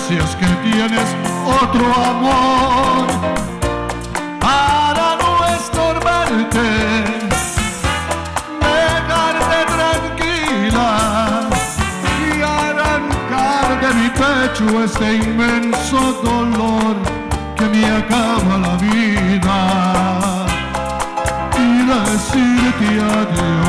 si es que tienes otro amor para no estorbarte, dejarte tranquila y arrancar de mi pecho este inmenso dolor que me acaba la vida y decirte adiós.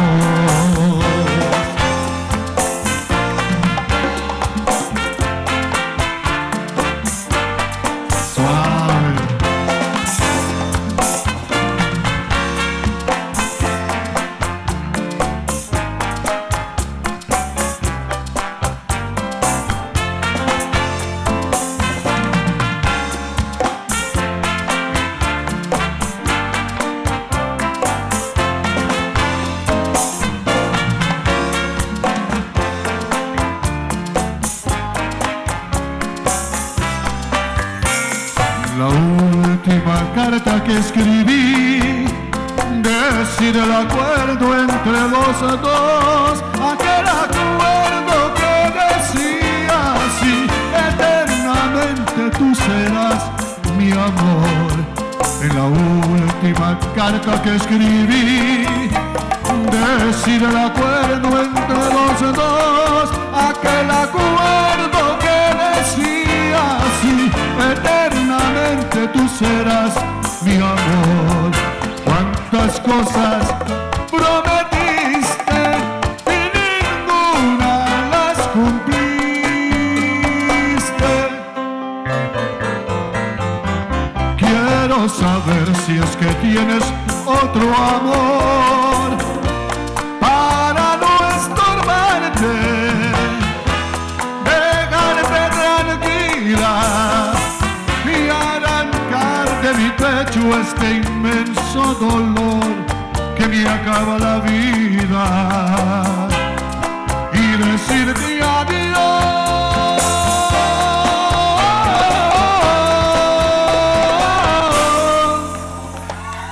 La última carta que escribí decía el acuerdo entre los dos, aquel acuerdo que decía así: eternamente tú serás mi amor. En la última carta que escribí decía el acuerdo entre los dos, aquel acuerdo que decía así: eternamente tú serás mi amor. Cuántas cosas prometiste y ninguna las cumpliste. Quiero saber si es que tienes otro amor para no estorbarte, dejarte tranquila y arrancar de mi pecho este inmenso dolor que me acaba la